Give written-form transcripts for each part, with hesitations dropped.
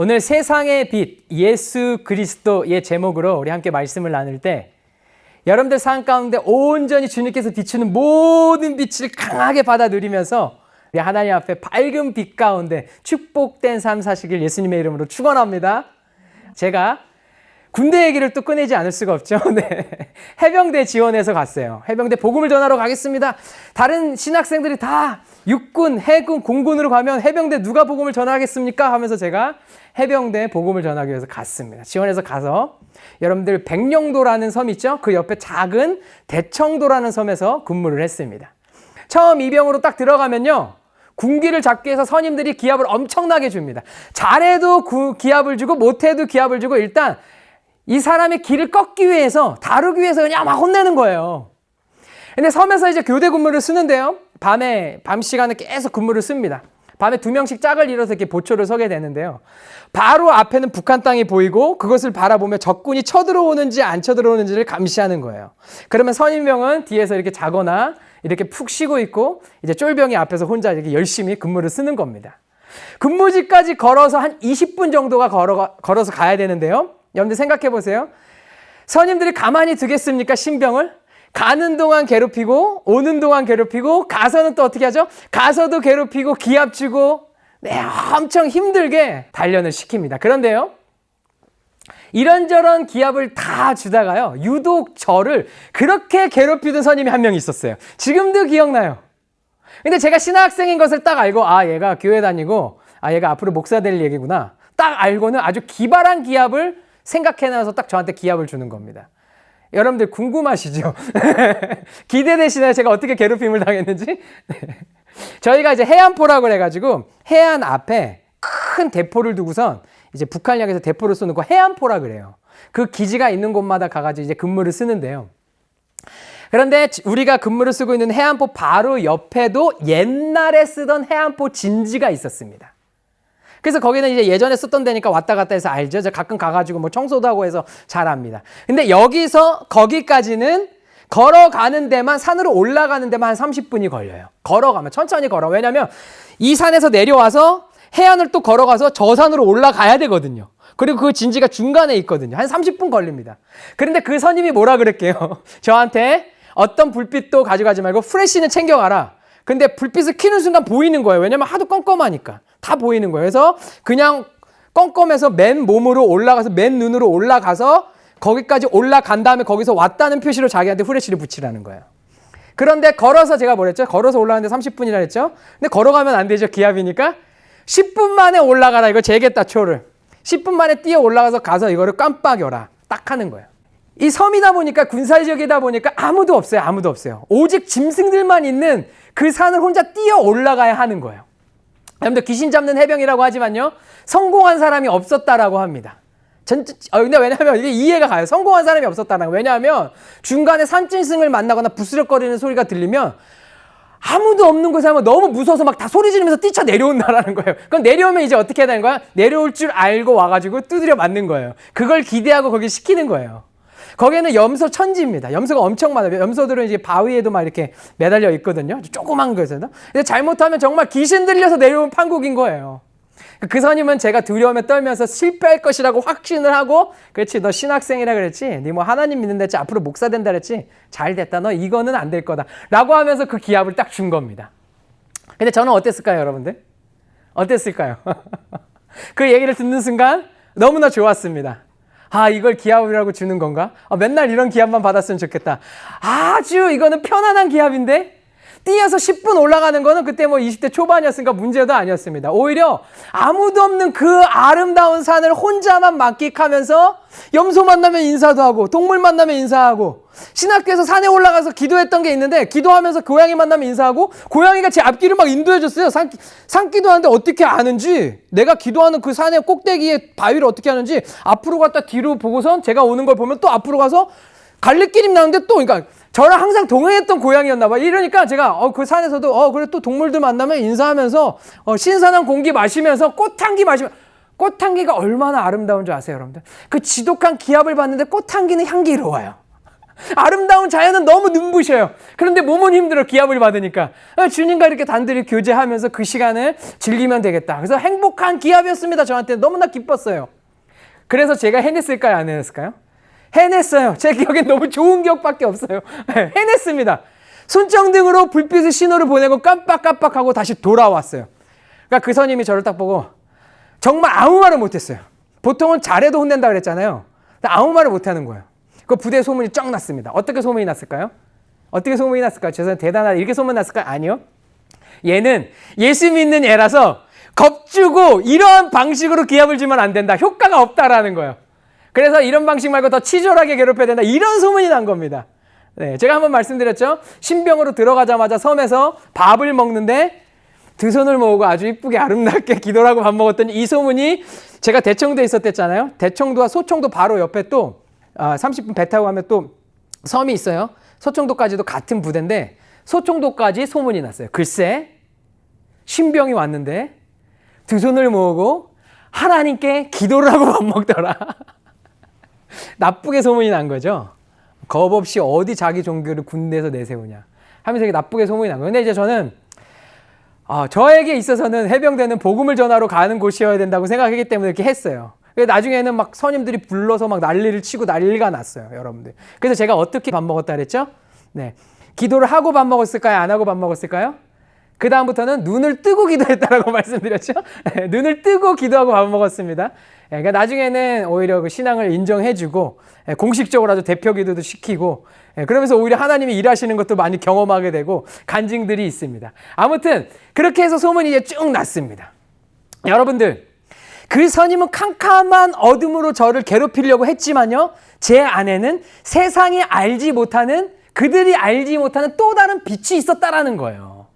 오늘 세상의 빛, 예수 그리스도의 제목으로 우리 함께 말씀을 나눌 때 여러분들 삶 가운데 온전히 주님께서 비추는 모든 빛을 강하게 받아 누리면서 우리 하나님 앞에 밝은 빛 가운데 축복된 삶 사시길 예수님의 이름으로 축원합니다. 제가 군대 얘기를 또 꺼내지 않을 수가 없죠. 네. 해병대 지원해서 갔어요. 해병대 복음을 전하러 가겠습니다. 다른 신학생들이 다 육군, 해군, 공군으로 가면 해병대 누가 복음을 전하겠습니까? 하면서 제가 해병대 복음을 전하기 위해서 갔습니다. 지원해서 가서 여러분들 백령도라는 섬 있죠? 그 옆에 작은 대청도라는 섬에서 근무를 했습니다. 처음 이병으로 딱 들어가면요. 군기를 잡기 위해서 선임들이 기합을 엄청나게 줍니다. 잘해도 기합을 주고 못해도 기합을 주고 일단 이 사람의 기를 꺾기 위해서 다루기 위해서 그냥 막 혼내는 거예요. 근데 섬에서 이제 교대 근무를 쓰는데요. 밤 시간에 계속 근무를 씁니다. 밤에 2명씩 짝을 이뤄서 이렇게 보초를 서게 되는데요. 바로 앞에는 북한 땅이 보이고 그것을 바라보며 적군이 쳐들어오는지 안 쳐들어오는지를 감시하는 거예요. 그러면 선임병은 뒤에서 이렇게 자거나 이렇게 푹 쉬고 있고 이제 쫄병이 앞에서 혼자 이렇게 열심히 근무를 쓰는 겁니다. 근무지까지 걸어서 한 20분 정도가 걸어서 가야 되는데요. 여러분들 생각해 보세요. 선임들이 가만히 두겠습니까? 신병을? 가는 동안 괴롭히고 오는 동안 괴롭히고 가서는 또 어떻게 하죠? 가서도 괴롭히고 기합 주고 엄청 힘들게 단련을 시킵니다. 그런데요. 이런저런 기합을 다 주다가요. 유독 저를 그렇게 괴롭히던 선임이 한 명 있었어요. 지금도 기억나요. 근데 제가 신학생인 것을 딱 알고 얘가 교회 다니고 얘가 앞으로 목사 될 얘기구나. 딱 알고는 아주 기발한 기합을 생각해놔서 딱 저한테 기합을 주는 겁니다. 여러분들 궁금하시죠? 기대되시나요? 제가 어떻게 괴롭힘을 당했는지? 저희가 이제 해안포라고 해가지고 해안 앞에 큰 대포를 두고선 이제 북한을 향해서 대포를 쏘는 거 해안포라 그래요. 그 기지가 있는 곳마다 가가지고 이제 근무를 쓰는데요. 그런데 우리가 근무를 쓰고 있는 해안포 바로 옆에도 옛날에 쓰던 해안포 진지가 있었습니다. 그래서 거기는 이제 예전에 썼던 데니까 왔다 갔다 해서 알죠. 제가 가끔 가가지고 뭐 청소도 하고 해서 잘 압니다. 근데 여기서 거기까지는 걸어가는 데만, 산으로 올라가는 데만 한 30분이 걸려요. 걸어가면, 천천히 걸어. 왜냐면 이 산에서 내려와서 해안을 또 걸어가서 저 산으로 올라가야 되거든요. 그리고 그 진지가 중간에 있거든요. 한 30분 걸립니다. 그런데 그 선임이 뭐라 그랬게요? 저한테 어떤 불빛도 가져가지 말고 프레쉬는 챙겨가라. 근데 불빛을 켜는 순간 보이는 거예요. 왜냐면 하도 껌껌하니까. 다 보이는 거예요. 그래서 그냥 껌껌해서 맨 몸으로 올라가서 맨 눈으로 올라가서 거기까지 올라간 다음에 거기서 왔다는 표시로 자기한테 후레쉬를 붙이라는 거예요. 그런데 걸어서 제가 뭐랬죠? 걸어서 올라가는데 30분이라 했죠? 근데 걸어가면 안 되죠. 기압이니까. 10분 만에 올라가라. 이거 재겠다, 초를. 10분 만에 뛰어 올라가서 가서 이거를 깜빡여라. 딱 하는 거예요. 이 섬이다 보니까 군사지역이다 보니까 아무도 없어요. 아무도 없어요. 오직 짐승들만 있는 그 산을 혼자 뛰어 올라가야 하는 거예요. 여러분들 귀신 잡는 해병이라고 하지만요. 성공한 사람이 없었다라고 합니다. 근데 왜냐하면 이게 이해가 가요. 성공한 사람이 없었다는 거예요. 왜냐하면 중간에 산짐승을 만나거나 부스럭거리는 소리가 들리면 아무도 없는 곳에 하면 너무 무서워서 막 다 소리 지르면서 뛰쳐 내려온다라는 거예요. 그럼 내려오면 이제 어떻게 해야 되는 거야? 내려올 줄 알고 와가지고 두드려 맞는 거예요. 그걸 기대하고 거기 시키는 거예요. 거기에는 염소 천지입니다. 염소가 엄청 많아요. 염소들은 이제 바위에도 막 이렇게 매달려 있거든요. 조그만 거에서는. 근데 잘못하면 정말 귀신 들려서 내려온 판국인 거예요. 그 선임은 제가 두려움에 떨면서 실패할 것이라고 확신을 하고, 그렇지, 너 신학생이라 그랬지, 니 뭐 하나님 믿는다 했지, 앞으로 목사 된다 그랬지, 잘 됐다, 너 이거는 안 될 거다 라고 하면서 그 기합을 딱 준 겁니다. 근데 저는 어땠을까요, 여러분들? 어땠을까요? 그 얘기를 듣는 순간 너무나 좋았습니다. 이걸 기합이라고 주는 건가? 맨날 이런 기합만 받았으면 좋겠다. 아주 이거는 편안한 기합인데? 뛰어서 10분 올라가는 거는 그때 뭐 20대 초반이었으니까 문제도 아니었습니다. 오히려 아무도 없는 그 아름다운 산을 혼자만 만끽하면서 염소 만나면 인사도 하고 동물 만나면 인사하고 신학교에서 산에 올라가서 기도했던 게 있는데 기도하면서 고양이 만나면 인사하고 고양이가 제 앞길을 막 인도해줬어요. 산기도 하는데 어떻게 아는지 내가 기도하는 그 산의 꼭대기에 바위를 어떻게 하는지 앞으로 갔다 뒤로 보고선 제가 오는 걸 보면 또 앞으로 가서 갈래길이 나오는데 또 그러니까 저랑 항상 동행했던 고양이였나 봐. 이러니까 제가 그 산에서도 그래 또 동물들 만나면 인사하면서 신선한 공기 마시면서 꽃향기 마시면 꽃향기가 얼마나 아름다운 줄 아세요, 여러분들? 그 지독한 기압을 받는데 꽃향기는 향기로워요. 아름다운 자연은 너무 눈부셔요. 그런데 몸은 힘들어, 기합을 받으니까. 주님과 이렇게 단둘이 교제하면서 그 시간을 즐기면 되겠다. 그래서 행복한 기합이었습니다. 저한테 너무나 기뻤어요. 그래서 제가 해냈을까요? 안 해냈을까요? 해냈어요. 제 기억엔 너무 좋은 기억밖에 없어요. 해냈습니다. 손정등으로 불빛의 신호를 보내고 깜빡깜빡하고 다시 돌아왔어요. 그러니까 그 선임이 저를 딱 보고 정말 아무 말을 못했어요. 보통은 잘해도 혼낸다 그랬잖아요. 아무 말을 못하는 거예요. 그 부대에 소문이 쫙 났습니다. 어떻게 소문이 났을까요? 어떻게 소문이 났을까요? 죄송해요. 대단하다. 이렇게 소문 났을까요? 아니요. 얘는 예수 믿는 애라서 겁주고 이러한 방식으로 기합을 주면 안 된다. 효과가 없다라는 거예요. 그래서 이런 방식 말고 더 치졸하게 괴롭혀야 된다. 이런 소문이 난 겁니다. 네, 제가 한번 말씀드렸죠. 신병으로 들어가자마자 섬에서 밥을 먹는데 두 손을 모으고 아주 이쁘게 아름답게 기도를 하고 밥 먹었더니 이 소문이 제가 대청도에 있었댔잖아요. 대청도와 소청도 바로 옆에 또 30분 배 타고 가면 또 섬이 있어요. 소청도까지도 같은 부대인데 소청도까지 소문이 났어요. 글쎄 신병이 왔는데 두 손을 모으고 하나님께 기도를 하고 밥 먹더라. 나쁘게 소문이 난 거죠. 겁 없이 어디 자기 종교를 군대에서 내세우냐 하면서 이게 나쁘게 소문이 난 거예요. 근데 이제 저는 저에게 있어서는 해병대는 복음을 전하러 가는 곳이어야 된다고 생각하기 때문에 이렇게 했어요. 나중에는 막 선임들이 불러서 막 난리를 치고 난리가 났어요, 여러분들. 그래서 제가 어떻게 밥 먹었다 그랬죠? 네, 기도를 하고 밥 먹었을까요? 안 하고 밥 먹었을까요? 그 다음부터는 눈을 뜨고 기도했다라고 말씀드렸죠? 네, 눈을 뜨고 기도하고 밥 먹었습니다. 네, 그러니까 나중에는 오히려 그 신앙을 인정해주고 공식적으로 아주 대표 기도도 시키고 그러면서 오히려 하나님이 일하시는 것도 많이 경험하게 되고 간증들이 있습니다. 아무튼 그렇게 해서 소문이 이제 쭉 났습니다. 여러분들, 그 선임은 캄캄한 어둠으로 저를 괴롭히려고 했지만요, 제 안에는 세상이 알지 못하는, 그들이 알지 못하는 또 다른 빛이 있었다라는 거예요.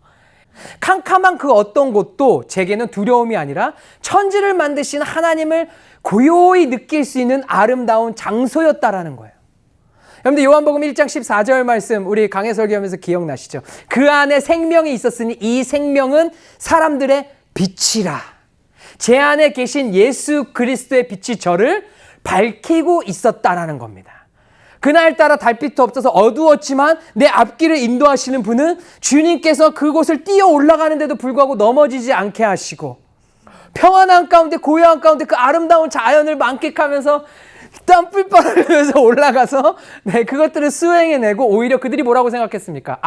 캄캄한 그 어떤 곳도 제게는 두려움이 아니라 천지를 만드신 하나님을 고요히 느낄 수 있는 아름다운 장소였다라는 거예요. 여러분들 요한복음 1장 14절 말씀 우리 강해 설교하면서 기억나시죠? 그 안에 생명이 있었으니 이 생명은 사람들의 빛이라. 제 안에 계신 예수 그리스도의 빛이 저를 밝히고 있었다라는 겁니다. 그날따라 달빛도 없어서 어두웠지만 내 앞길을 인도하시는 분은 주님께서 그곳을 뛰어 올라가는데도 불구하고 넘어지지 않게 하시고 평안한 가운데, 고요한 가운데 그 아름다운 자연을 만끽하면서 땀뿔 흘리면서 올라가서 그것들을 수행해내고, 오히려 그들이 뭐라고 생각했습니까?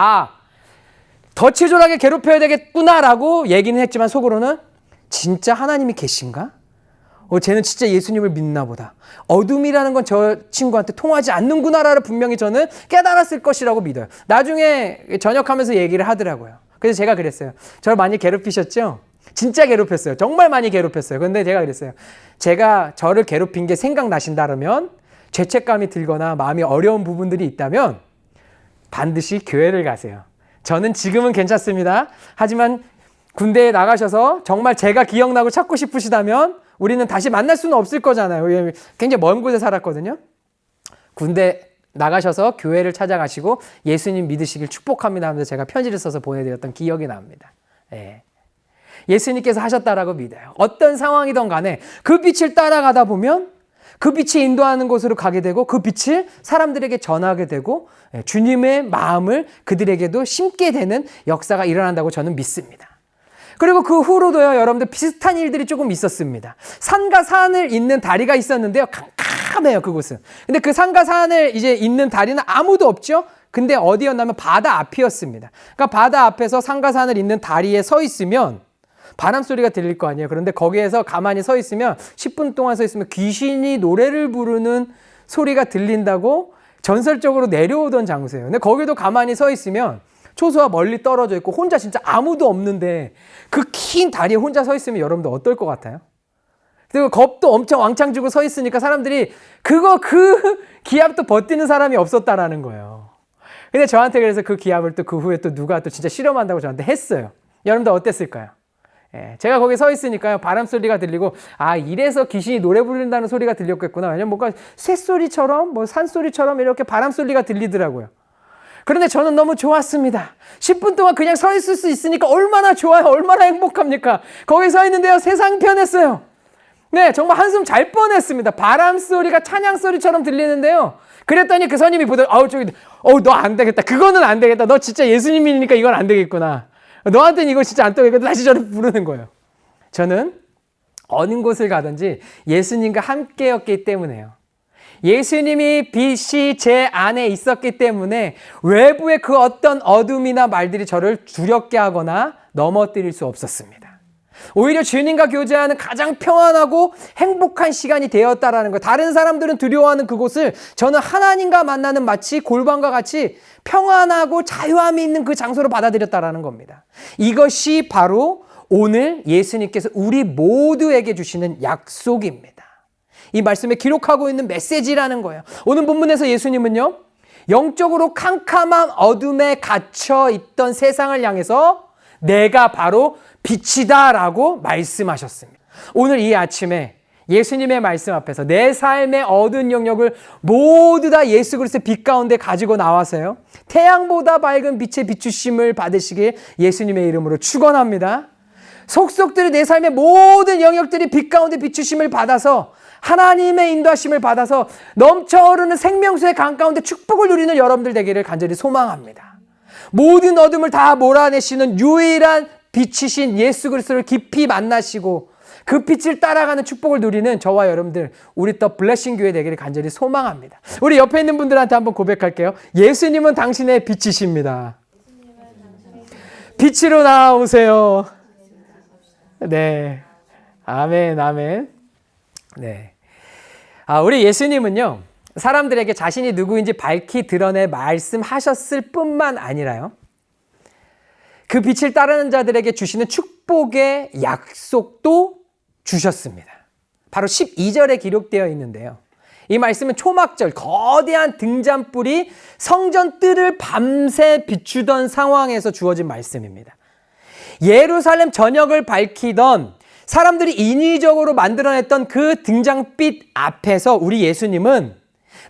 더 치졸하게 괴롭혀야 되겠구나라고 얘기는 했지만 속으로는 진짜 하나님이 계신가? 쟤는 진짜 예수님을 믿나 보다. 어둠이라는 건 저 친구한테 통하지 않는구나라를 분명히 저는 깨달았을 것이라고 믿어요. 나중에 전역하면서 얘기를 하더라고요. 그래서 제가 그랬어요. 저를 많이 괴롭히셨죠? 진짜 괴롭혔어요. 정말 많이 괴롭혔어요. 근데 제가 그랬어요. 제가 저를 괴롭힌 게 생각나신다면, 죄책감이 들거나 마음이 어려운 부분들이 있다면 반드시 교회를 가세요. 저는 지금은 괜찮습니다. 하지만 군대에 나가셔서 정말 제가 기억나고 찾고 싶으시다면 우리는 다시 만날 수는 없을 거잖아요. 굉장히 먼 곳에 살았거든요. 군대 나가셔서 교회를 찾아가시고 예수님 믿으시길 축복합니다 하면서 제가 편지를 써서 보내드렸던 기억이 납니다. 예수님께서 하셨다라고 믿어요. 어떤 상황이든 간에 그 빛을 따라가다 보면 그 빛이 인도하는 곳으로 가게 되고 그 빛을 사람들에게 전하게 되고 주님의 마음을 그들에게도 심게 되는 역사가 일어난다고 저는 믿습니다. 그리고 그 후로도요, 여러분들 비슷한 일들이 조금 있었습니다. 산과 산을 잇는 다리가 있었는데요, 캄캄해요, 그곳은. 근데 그 산과 산을 이제 잇는 다리는 아무도 없죠? 근데 어디였냐면 바다 앞이었습니다. 그러니까 바다 앞에서 산과 산을 잇는 다리에 서 있으면 바람 소리가 들릴 거 아니에요. 그런데 거기에서 가만히 서 있으면 10분 동안 서 있으면 귀신이 노래를 부르는 소리가 들린다고 전설적으로 내려오던 장소예요. 근데 거기도 가만히 서 있으면 초소와 멀리 떨어져 있고 혼자 진짜 아무도 없는데 그 긴 다리에 혼자 서 있으면 여러분들 어떨 것 같아요? 그리고 겁도 엄청 왕창 주고 서 있으니까 사람들이 그 기압도 버티는 사람이 없었다라는 거예요. 근데 저한테 그래서 그 기압을 또 그 후에 또 누가 또 진짜 실험한다고 저한테 했어요. 여러분들 어땠을까요? 제가 거기 서 있으니까요, 바람 소리가 들리고, 이래서 귀신이 노래 부른다는 소리가 들렸겠구나. 왜냐면 뭔가 쇳소리처럼, 산소리처럼 이렇게 바람 소리가 들리더라고요. 그런데 저는 너무 좋았습니다. 10분 동안 그냥 서 있을 수 있으니까 얼마나 좋아요. 얼마나 행복합니까? 거기 서 있는데요, 세상 편했어요. 네, 정말 한숨 잘 뻔했습니다. 바람 소리가 찬양 소리처럼 들리는데요. 그랬더니 그 선임이 보더니 너 안 되겠다. 그거는 안 되겠다. 너 진짜 예수님이니까 이건 안 되겠구나. 너한테는 이거 진짜 안 되겠다. 다시 저를 부르는 거예요. 저는 어느 곳을 가든지 예수님과 함께였기 때문에요. 예수님이 빛이 제 안에 있었기 때문에 외부의 그 어떤 어둠이나 말들이 저를 두렵게 하거나 넘어뜨릴 수 없었습니다. 오히려 주님과 교제하는 가장 평안하고 행복한 시간이 되었다라는 거. 다른 사람들은 두려워하는 그곳을 저는 하나님과 만나는 마치 골방과 같이 평안하고 자유함이 있는 그 장소로 받아들였다라는 겁니다. 이것이 바로 오늘 예수님께서 우리 모두에게 주시는 약속입니다. 이 말씀에 기록하고 있는 메시지라는 거예요. 오늘 본문에서 예수님은요, 영적으로 캄캄한 어둠에 갇혀 있던 세상을 향해서 내가 바로 빛이다 라고 말씀하셨습니다. 오늘 이 아침에 예수님의 말씀 앞에서 내 삶의 어두운 영역을 모두 다 예수 그리스도의 빛 가운데 가지고 나와서요, 태양보다 밝은 빛의 비추심을 받으시길 예수님의 이름으로 축원합니다. 속속들이 내 삶의 모든 영역들이 빛 가운데 비추심을 받아서 하나님의 인도하심을 받아서 넘쳐흐르는 생명수의 강 가운데 축복을 누리는 여러분들 되기를 간절히 소망합니다. 모든 어둠을 다 몰아내시는 유일한 빛이신 예수 그리스도를 깊이 만나시고 그 빛을 따라가는 축복을 누리는 저와 여러분들, 우리 더 블레싱 교회 되기를 간절히 소망합니다. 우리 옆에 있는 분들한테 한번 고백할게요. 예수님은 당신의 빛이십니다. 빛으로 나오세요. 네. 아멘, 아멘. 네. 우리 예수님은요, 사람들에게 자신이 누구인지 밝히 드러내 말씀하셨을 뿐만 아니라요, 그 빛을 따르는 자들에게 주시는 축복의 약속도 주셨습니다. 바로 12절에 기록되어 있는데요. 이 말씀은 초막절, 거대한 등잔불이 성전 뜰을 밤새 비추던 상황에서 주어진 말씀입니다. 예루살렘 전역을 밝히던 사람들이 인위적으로 만들어냈던 그 등잔빛 앞에서 우리 예수님은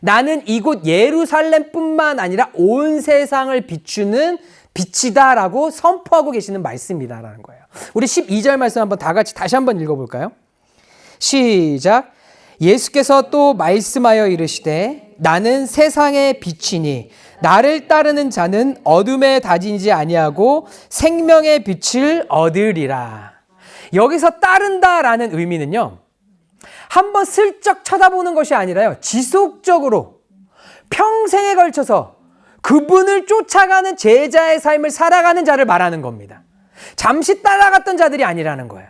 나는 이곳 예루살렘뿐만 아니라 온 세상을 비추는 빛이다라고 선포하고 계시는 말씀이다라는 거예요. 우리 12절 말씀 한번 다 같이 다시 한번 읽어볼까요? 시작. 예수께서 또 말씀하여 이르시되 나는 세상의 빛이니 나를 따르는 자는 어둠에 다니지 아니하고 생명의 빛을 얻으리라. 여기서 따른다라는 의미는요, 한번 슬쩍 쳐다보는 것이 아니라요, 지속적으로 평생에 걸쳐서 그분을 쫓아가는 제자의 삶을 살아가는 자를 말하는 겁니다. 잠시 따라갔던 자들이 아니라는 거예요.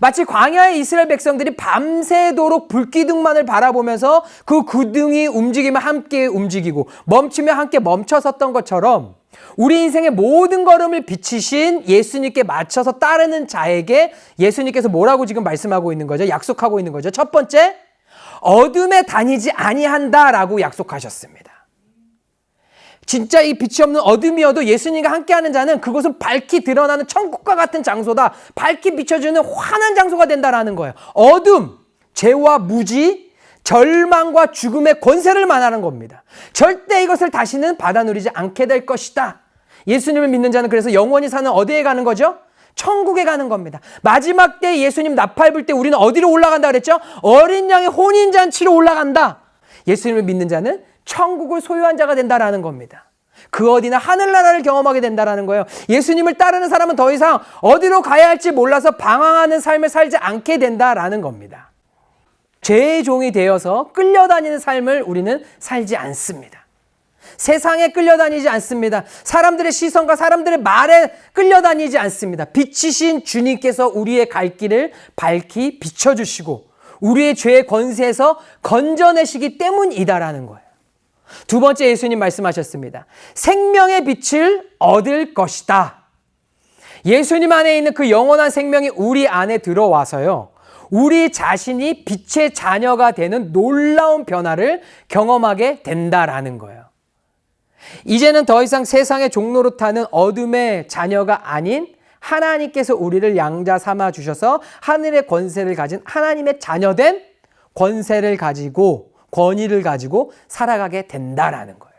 마치 광야의 이스라엘 백성들이 밤새도록 불기둥만을 바라보면서 그 기둥이 움직이면 함께 움직이고 멈추면 함께 멈춰섰던 것처럼 우리 인생의 모든 걸음을 비치신 예수님께 맞춰서 따르는 자에게 예수님께서 뭐라고 지금 말씀하고 있는 거죠? 약속하고 있는 거죠. 첫 번째, 어둠에 다니지 아니한다라고 약속하셨습니다. 진짜 이 빛이 없는 어둠이어도 예수님과 함께하는 자는 그곳은 밝히 드러나는 천국과 같은 장소다. 밝히 비춰주는 환한 장소가 된다라는 거예요. 어둠, 죄와 무지, 절망과 죽음의 권세를 말하는 겁니다. 절대 이것을 다시는 받아 누리지 않게 될 것이다. 예수님을 믿는 자는 그래서 영원히 사는 어디에 가는 거죠? 천국에 가는 겁니다. 마지막 때 예수님 나팔 불 때 우리는 어디로 올라간다 그랬죠? 어린 양의 혼인잔치로 올라간다. 예수님을 믿는 자는 천국을 소유한 자가 된다라는 겁니다. 그 어디나 하늘나라를 경험하게 된다라는 거예요. 예수님을 따르는 사람은 더 이상 어디로 가야 할지 몰라서 방황하는 삶을 살지 않게 된다라는 겁니다. 죄의 종이 되어서 끌려다니는 삶을 우리는 살지 않습니다. 세상에 끌려다니지 않습니다. 사람들의 시선과 사람들의 말에 끌려다니지 않습니다. 빛이신 주님께서 우리의 갈 길을 밝히 비춰주시고 우리의 죄의 권세에서 건져내시기 때문이다라는 거예요. 두 번째, 예수님 말씀하셨습니다. 생명의 빛을 얻을 것이다. 예수님 안에 있는 그 영원한 생명이 우리 안에 들어와서요, 우리 자신이 빛의 자녀가 되는 놀라운 변화를 경험하게 된다라는 거예요. 이제는 더 이상 세상의 종로로 타는 어둠의 자녀가 아닌 하나님께서 우리를 양자 삼아 주셔서 하늘의 권세를 가진 하나님의 자녀된 권세를 가지고, 권위를 가지고 살아가게 된다라는 거예요.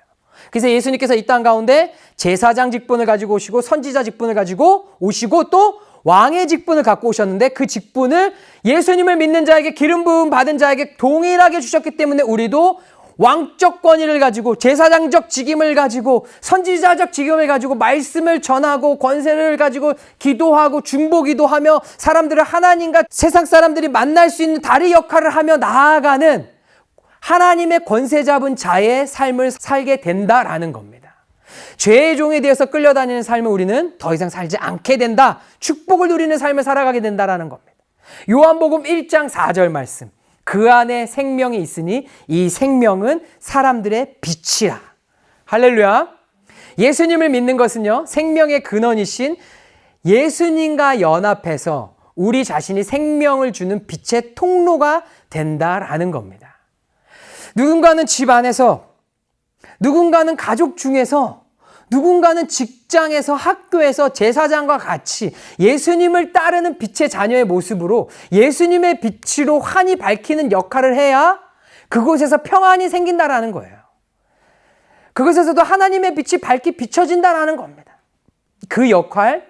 그래서 예수님께서 이 땅 가운데 제사장 직분을 가지고 오시고 선지자 직분을 가지고 오시고 또 왕의 직분을 갖고 오셨는데 그 직분을 예수님을 믿는 자에게 기름 부음 받은 자에게 동일하게 주셨기 때문에 우리도 왕적 권위를 가지고 제사장적 직임을 가지고 선지자적 직임을 가지고 말씀을 전하고 권세를 가지고 기도하고 중보기도하며 사람들을 하나님과 세상 사람들이 만날 수 있는 다리 역할을 하며 나아가는 하나님의 권세 잡은 자의 삶을 살게 된다라는 겁니다. 죄의 종에 대해서 끌려다니는 삶을 우리는 더 이상 살지 않게 된다. 축복을 누리는 삶을 살아가게 된다라는 겁니다. 요한복음 1장 4절 말씀. 그 안에 생명이 있으니 이 생명은 사람들의 빛이라. 할렐루야. 예수님을 믿는 것은요, 생명의 근원이신 예수님과 연합해서 우리 자신이 생명을 주는 빛의 통로가 된다라는 겁니다. 누군가는 집 안에서, 누군가는 가족 중에서, 누군가는 직장에서, 학교에서 제사장과 같이 예수님을 따르는 빛의 자녀의 모습으로 예수님의 빛으로 환히 밝히는 역할을 해야 그곳에서 평안이 생긴다라는 거예요. 그곳에서도 하나님의 빛이 밝게 비춰진다라는 겁니다. 그 역할,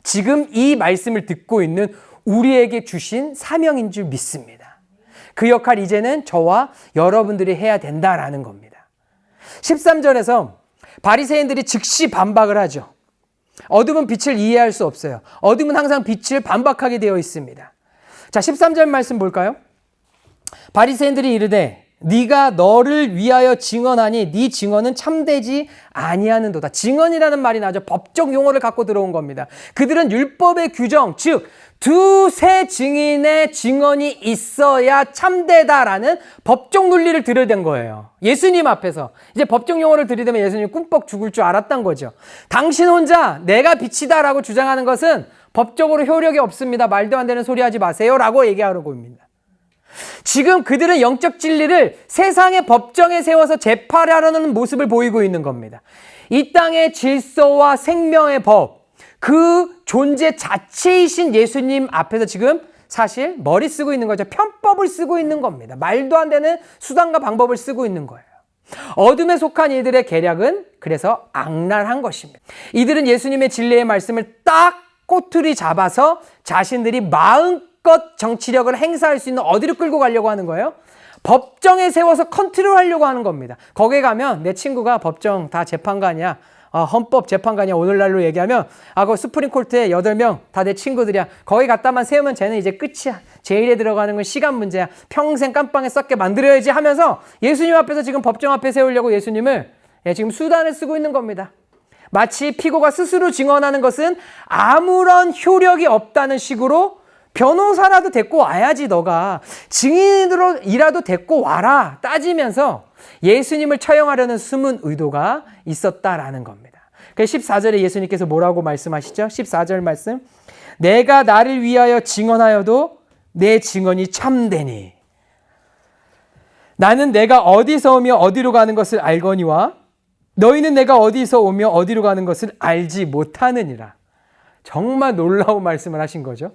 지금 이 말씀을 듣고 있는 우리에게 주신 사명인 줄 믿습니다. 그 역할 이제는 저와 여러분들이 해야 된다라는 겁니다. 13절에서 바리새인들이 즉시 반박을 하죠. 어둠은 빛을 이해할 수 없어요. 어둠은 항상 빛을 반박하게 되어 있습니다. 자, 13절 말씀 볼까요? 바리새인들이 이르되 네가 너를 위하여 증언하니 네 증언은 참되지 아니하는도다. 증언이라는 말이 나죠. 법적 용어를 갖고 들어온 겁니다. 그들은 율법의 규정, 즉 두세 증인의 증언이 있어야 참되다라는 법적 논리를 들여댄 거예요. 예수님 앞에서. 이제 법적 용어를 들이대면 예수님이 꿈뻑 죽을 줄 알았던 거죠. 당신 혼자 내가 빛이다라고 주장하는 것은 법적으로 효력이 없습니다. 말도 안 되는 소리 하지 마세요 라고 얘기하려고 합니다. 지금 그들은 영적 진리를 세상의 법정에 세워서 재판하려는 모습을 보이고 있는 겁니다. 이 땅의 질서와 생명의 법, 그 존재 자체이신 예수님 앞에서 지금 사실 머리 쓰고 있는 거죠. 편법을 쓰고 있는 겁니다. 말도 안 되는 수단과 방법을 쓰고 있는 거예요. 어둠에 속한 이들의 계략은 그래서 악랄한 것입니다. 이들은 예수님의 진리의 말씀을 딱 꼬투리 잡아서 자신들이 마음껏 정치력을 행사할 수 있는 어디로 끌고 가려고 하는 거예요? 법정에 세워서 컨트롤하려고 하는 겁니다. 거기에 가면 내 친구가 법정 다 재판관이야. 헌법 재판관이야. 오늘날로 얘기하면 그 스프링코트에 8명 다 내 친구들이야. 거기 갖다만 세우면 쟤는 이제 끝이야. 제일에 들어가는 건 시간 문제야. 평생 깜빵에 썩게 만들어야지 하면서 예수님 앞에서 지금 법정 앞에 세우려고 예수님을 지금 수단을 쓰고 있는 겁니다. 마치 피고가 스스로 증언하는 것은 아무런 효력이 없다는 식으로 변호사라도 데리고 와야지 너가 증인으로이라도 데리고 와라 따지면서 예수님을 처형하려는 숨은 의도가 있었다라는 겁니다. 그래서 14절에 예수님께서 뭐라고 말씀하시죠? 14절 말씀. 내가 나를 위하여 증언하여도 내 증언이 참되니 나는 내가 어디서 오며 어디로 가는 것을 알거니와 너희는 내가 어디서 오며 어디로 가는 것을 알지 못하느니라. 정말 놀라운 말씀을 하신 거죠.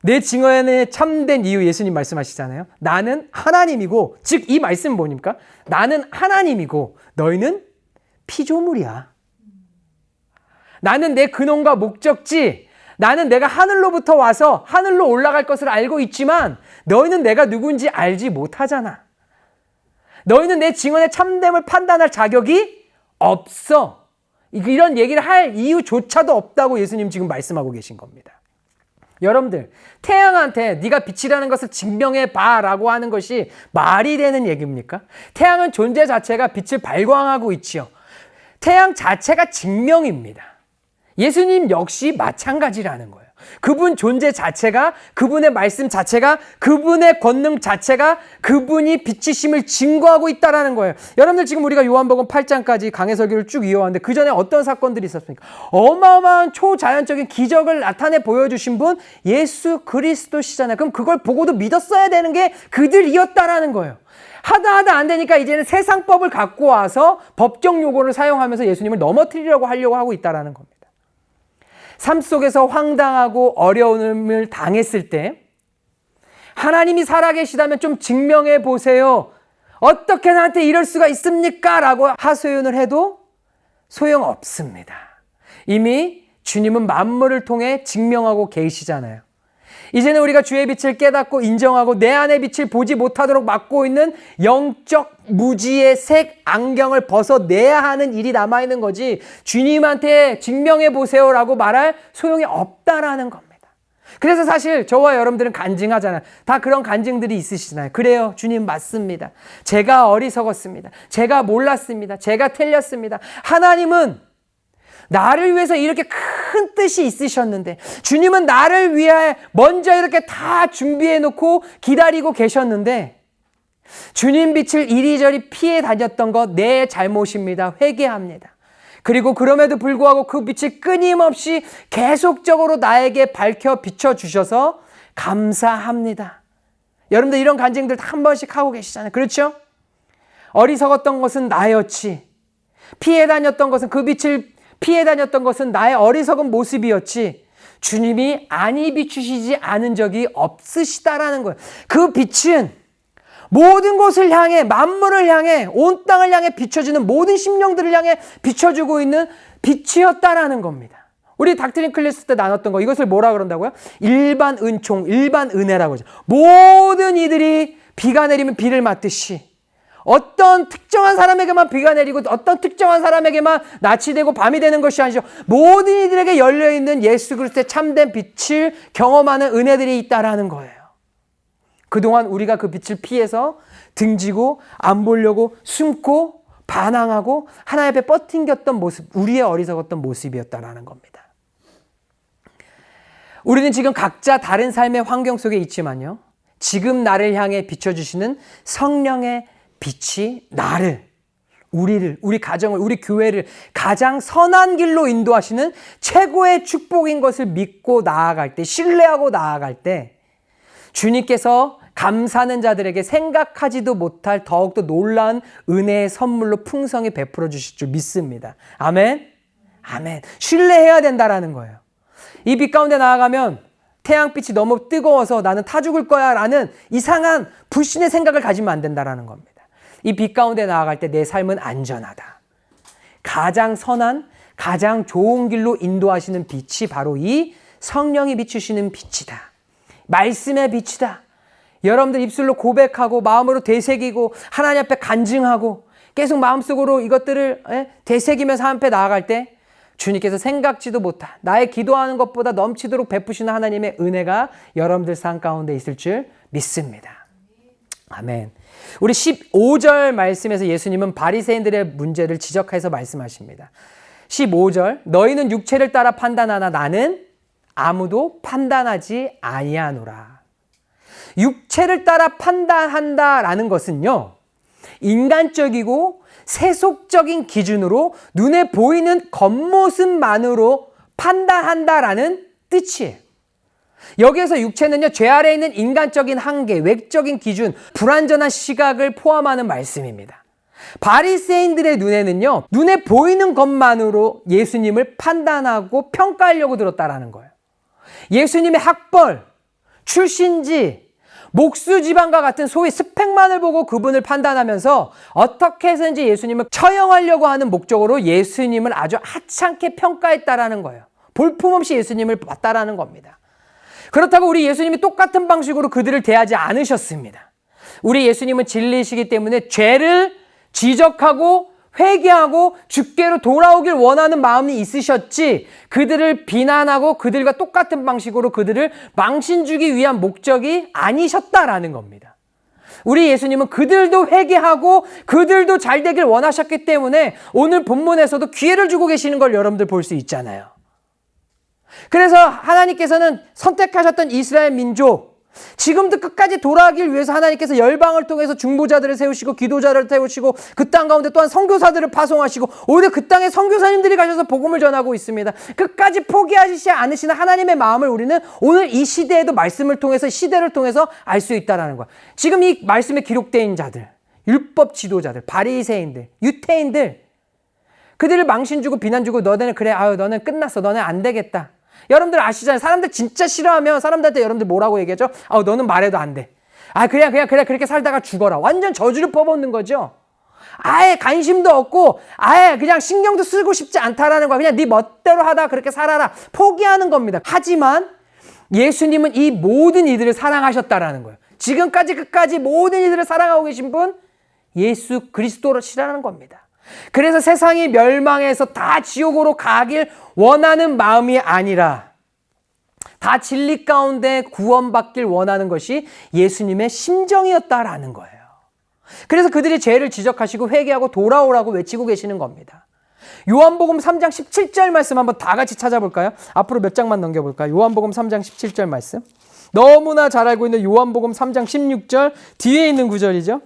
내 증언에 참된 이유 예수님 말씀하시잖아요. 나는 하나님이고, 즉 이 말씀은 뭐입니까? 나는 하나님이고 너희는 피조물이야. 나는 내 근원과 목적지, 나는 내가 하늘로부터 와서 하늘로 올라갈 것을 알고 있지만 너희는 내가 누군지 알지 못하잖아. 너희는 내 증언의 참됨을 판단할 자격이 없어. 이런 얘기를 할 이유조차도 없다고 예수님 지금 말씀하고 계신 겁니다. 여러분들, 태양한테 네가 빛이라는 것을 증명해봐 라고 하는 것이 말이 되는 얘기입니까? 태양은 존재 자체가 빛을 발광하고 있지요. 태양 자체가 증명입니다. 예수님 역시 마찬가지라는 거예요. 그분 존재 자체가, 그분의 말씀 자체가, 그분의 권능 자체가 그분이 빛이심을 증거하고 있다는 거예요. 여러분들 지금 우리가 요한복음 8장까지 강해 설교를 쭉 이어왔는데 그 전에 어떤 사건들이 있었습니까? 어마어마한 초자연적인 기적을 나타내 보여주신 분 예수 그리스도시잖아요. 그럼 그걸 보고도 믿었어야 되는 게 그들이었다라는 거예요. 하다 안 되니까 이제는 세상법을 갖고 와서 법적 요구를 사용하면서 예수님을 넘어뜨리려고 하려고 하고 있다는 겁니다. 삶 속에서 황당하고 어려움을 당했을 때 하나님이 살아계시다면 좀 증명해 보세요. 어떻게 나한테 이럴 수가 있습니까? 라고 하소연을 해도 소용없습니다. 이미 주님은 만물을 통해 증명하고 계시잖아요. 이제는 우리가 주의 빛을 깨닫고 인정하고 내 안의 빛을 보지 못하도록 막고 있는 영적 무지의 색 안경을 벗어내야 하는 일이 남아있는 거지, 주님한테 증명해 보세요라고 말할 소용이 없다라는 겁니다. 그래서 사실 저와 여러분들은 간증하잖아요. 다 그런 간증들이 있으시잖아요. 그래요, 주님 맞습니다. 제가 어리석었습니다. 제가 몰랐습니다. 제가 틀렸습니다. 하나님은 나를 위해서 이렇게 큰 뜻이 있으셨는데, 주님은 나를 위해 먼저 이렇게 다 준비해 놓고 기다리고 계셨는데, 주님 빛을 이리저리 피해 다녔던 것 내 잘못입니다. 회개합니다. 그리고 그럼에도 불구하고 그 빛을 끊임없이 계속적으로 나에게 밝혀 비춰주셔서 감사합니다. 여러분들 이런 간증들 한 번씩 하고 계시잖아요. 그렇죠? 어리석었던 것은 나였지. 피해 다녔던 것은, 그 빛을 피해 다녔던 것은 나의 어리석은 모습이었지, 주님이 안이 비추시지 않은 적이 없으시다라는 거예요. 그 빛은 모든 곳을 향해, 만물을 향해, 온 땅을 향해 비춰주는, 모든 심령들을 향해 비춰주고 있는 빛이었다라는 겁니다. 우리 닥트린 클래스 때 나눴던 거, 이것을 뭐라 그런다고요? 일반 은총, 일반 은혜라고 하죠. 모든 이들이 비가 내리면 비를 맞듯이 어떤 특정한 사람에게만 비가 내리고 어떤 특정한 사람에게만 낮이 되고 밤이 되는 것이 아니죠. 모든 이들에게 열려있는 예수 그리스도의 참된 빛을 경험하는 은혜들이 있다라는 거예요. 그동안 우리가 그 빛을 피해서 등지고 안 보려고 숨고 반항하고 하나님 앞에 뻗팅겼던 모습, 우리의 어리석었던 모습이었다라는 겁니다. 우리는 지금 각자 다른 삶의 환경 속에 있지만요, 지금 나를 향해 비춰주시는 성령의 빛이 나를, 우리를, 우리 가정을, 우리 교회를 가장 선한 길로 인도하시는 최고의 축복인 것을 믿고 나아갈 때, 신뢰하고 나아갈 때 주님께서 감사하는 자들에게 생각하지도 못할 더욱더 놀라운 은혜의 선물로 풍성히 베풀어 주실 줄 믿습니다. 아멘? 아멘. 신뢰해야 된다라는 거예요. 이 빛 가운데 나아가면 태양빛이 너무 뜨거워서 나는 타 죽을 거야 라는 이상한 불신의 생각을 가지면 안 된다라는 겁니다. 이 빛 가운데 나아갈 때 내 삶은 안전하다. 가장 선한, 가장 좋은 길로 인도하시는 빛이 바로 이 성령이 비추시는 빛이다. 말씀의 빛이다. 여러분들 입술로 고백하고 마음으로 되새기고 하나님 앞에 간증하고 계속 마음속으로 이것들을 되새기면서 하나님 앞에 나아갈 때 주님께서 생각지도 못한, 나의 기도하는 것보다 넘치도록 베푸시는 하나님의 은혜가 여러분들 삶 가운데 있을 줄 믿습니다. 아멘. 우리 15절 말씀에서 예수님은 바리새인들의 문제를 지적해서 말씀하십니다. 15절, 너희는 육체를 따라 판단하나 나는 아무도 판단하지 아니하노라. 육체를 따라 판단한다라는 것은요, 인간적이고 세속적인 기준으로 눈에 보이는 겉모습만으로 판단한다라는 뜻이에요. 여기에서 육체는요, 죄 아래에 있는 인간적인 한계, 외적인 기준, 불완전한 시각을 포함하는 말씀입니다. 바리새인들의 눈에는요, 눈에 보이는 것만으로 예수님을 판단하고 평가하려고 들었다라는 거예요. 예수님의 학벌, 출신지, 목수지방과 같은 소위 스펙만을 보고 그분을 판단하면서 어떻게 해서든지 예수님을 처형하려고 하는 목적으로 예수님을 아주 하찮게 평가했다라는 거예요. 볼품없이 예수님을 봤다라는 겁니다. 그렇다고 우리 예수님이 똑같은 방식으로 그들을 대하지 않으셨습니다. 우리 예수님은 진리이시기 때문에 죄를 지적하고 회개하고 주께로 돌아오길 원하는 마음이 있으셨지, 그들을 비난하고 그들과 똑같은 방식으로 그들을 망신 주기 위한 목적이 아니셨다라는 겁니다. 우리 예수님은 그들도 회개하고 그들도 잘 되길 원하셨기 때문에 오늘 본문에서도 기회를 주고 계시는 걸 여러분들 볼 수 있잖아요. 그래서 하나님께서는 선택하셨던 이스라엘 민족, 지금도 끝까지 돌아가길 위해서 하나님께서 열방을 통해서 중보자들을 세우시고 기도자를 세우시고 그 땅 가운데 또한 선교사들을 파송하시고 오히려 그 땅에 선교사님들이 가셔서 복음을 전하고 있습니다. 끝까지 포기하시지 않으시는 하나님의 마음을 우리는 오늘 이 시대에도 말씀을 통해서, 시대를 통해서 알 수 있다는 거야. 지금 이 말씀에 기록된 자들, 율법 지도자들, 바리새인들, 유태인들, 그들을 망신 주고 비난 주고 너네는 그래, 아유 너는 끝났어, 너는 안 되겠다. 여러분들 아시잖아요. 사람들 진짜 싫어하면 사람들한테 여러분들 뭐라고 얘기하죠? 너는 말해도 안 돼. 그래 그렇게 살다가 죽어라. 완전 저주를 퍼붓는 거죠. 아예 관심도 없고 아예 그냥 신경도 쓰고 싶지 않다라는 거야. 그냥 네 멋대로 하다 그렇게 살아라. 포기하는 겁니다. 하지만 예수님은 이 모든 이들을 사랑하셨다라는 거예요. 지금까지 끝까지 모든 이들을 사랑하고 계신 분 예수 그리스도시라는 겁니다. 그래서 세상이 멸망해서 다 지옥으로 가길 원하는 마음이 아니라 다 진리 가운데 구원받길 원하는 것이 예수님의 심정이었다라는 거예요. 그래서 그들이 죄를 지적하시고 회개하고 돌아오라고 외치고 계시는 겁니다. 요한복음 3장 17절 말씀 한번 다 같이 찾아볼까요? 앞으로 몇 장만 넘겨볼까요? 요한복음 3장 17절 말씀. 너무나 잘 알고 있는 요한복음 3장 16절 뒤에 있는 구절이죠.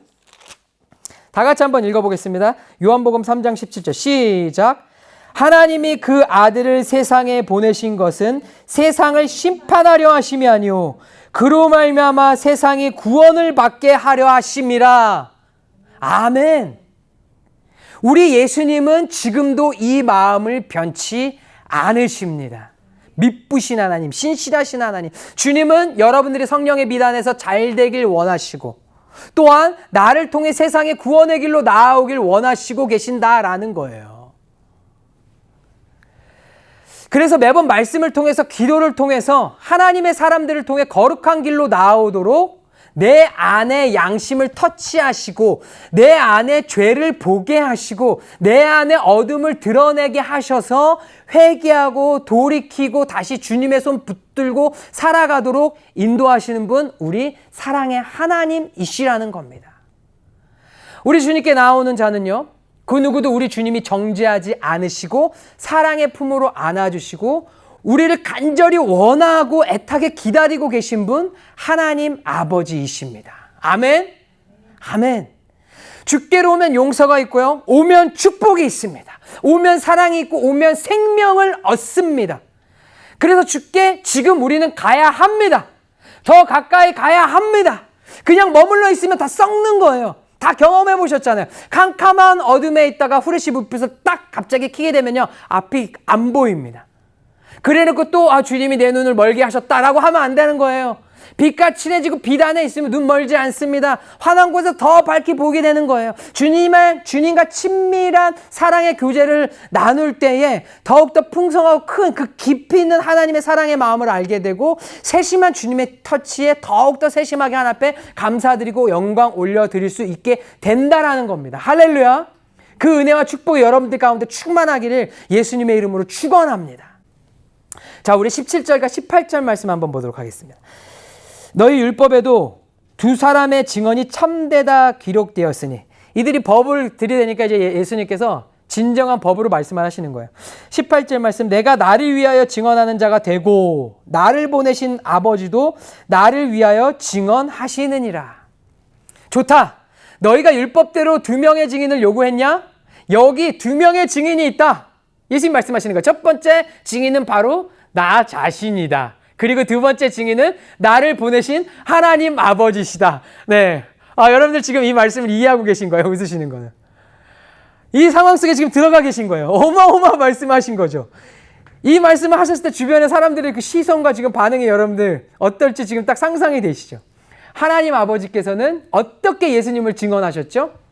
다 같이 한번 읽어보겠습니다. 요한복음 3장 17절 시작. 하나님이 그 아들을 세상에 보내신 것은 세상을 심판하려 하심이 아니요 그로 말미암아 세상이 구원을 받게 하려 하심이라. 아멘. 우리 예수님은 지금도 이 마음을 변치 않으십니다. 미쁘신 하나님, 신실하신 하나님. 주님은 여러분들이 성령의 비단에서 잘 되길 원하시고 또한 나를 통해 세상의 구원의 길로 나아오길 원하시고 계신다라는 거예요. 그래서 매번 말씀을 통해서 기도를 통해서 하나님의 사람들을 통해 거룩한 길로 나아오도록 내 안에 양심을 터치하시고 내 안에 죄를 보게 하시고 내 안에 어둠을 드러내게 하셔서 회개하고 돌이키고 다시 주님의 손 붙들고 살아가도록 인도하시는 분 우리 사랑의 하나님이시라는 겁니다. 우리 주님께 나오는 자는요. 그 누구도 우리 주님이 정죄하지 않으시고 사랑의 품으로 안아주시고 우리를 간절히 원하고 애타게 기다리고 계신 분 하나님 아버지이십니다. 아멘. 아멘. 주께로 오면 용서가 있고요. 오면 축복이 있습니다. 오면 사랑이 있고 오면 생명을 얻습니다. 그래서 주께 지금 우리는 가야 합니다. 더 가까이 가야 합니다. 그냥 머물러 있으면 다 썩는 거예요. 다 경험해 보셨잖아요. 캄캄한 어둠에 있다가 후레쉬 불빛을 딱 갑자기 켜게 되면요. 앞이 안 보입니다. 그래놓고 또 주님이 내 눈을 멀게 하셨다라고 하면 안 되는 거예요. 빛과 친해지고 빛 안에 있으면 눈 멀지 않습니다. 환한 곳에서 더 밝게 보게 되는 거예요. 주님과 친밀한 사랑의 교제를 나눌 때에 더욱더 풍성하고 큰 그 깊이 있는 하나님의 사랑의 마음을 알게 되고 세심한 주님의 터치에 더욱더 세심하게 하나님 앞에 감사드리고 영광 올려드릴 수 있게 된다라는 겁니다. 할렐루야. 그 은혜와 축복이 여러분들 가운데 충만하기를 예수님의 이름으로 축원합니다. 자, 우리 17절과 18절 말씀 한번 보도록 하겠습니다. 너희 율법에도 두 사람의 증언이 참되다 기록되었으니 이들이 법을 들이대니까 이제 예수님께서 진정한 법으로 말씀을 하시는 거예요. 18절 말씀 내가 나를 위하여 증언하는 자가 되고 나를 보내신 아버지도 나를 위하여 증언하시느니라. 좋다. 너희가 율법대로 두 명의 증인을 요구했냐? 여기 두 명의 증인이 있다. 예수님 말씀하시는 거예요. 첫 번째 증인은 바로 나 자신이다. 그리고 두 번째 증인은 나를 보내신 하나님 아버지시다. 네. 여러분들 지금 이 말씀을 이해하고 계신 거예요. 웃으시는 거는. 이 상황 속에 지금 들어가 계신 거예요. 어마어마한 말씀하신 거죠. 이 말씀을 하셨을 때 주변의 사람들의 그 시선과 지금 반응이 여러분들 어떨지 지금 딱 상상이 되시죠. 하나님 아버지께서는 어떻게 예수님을 증언하셨죠?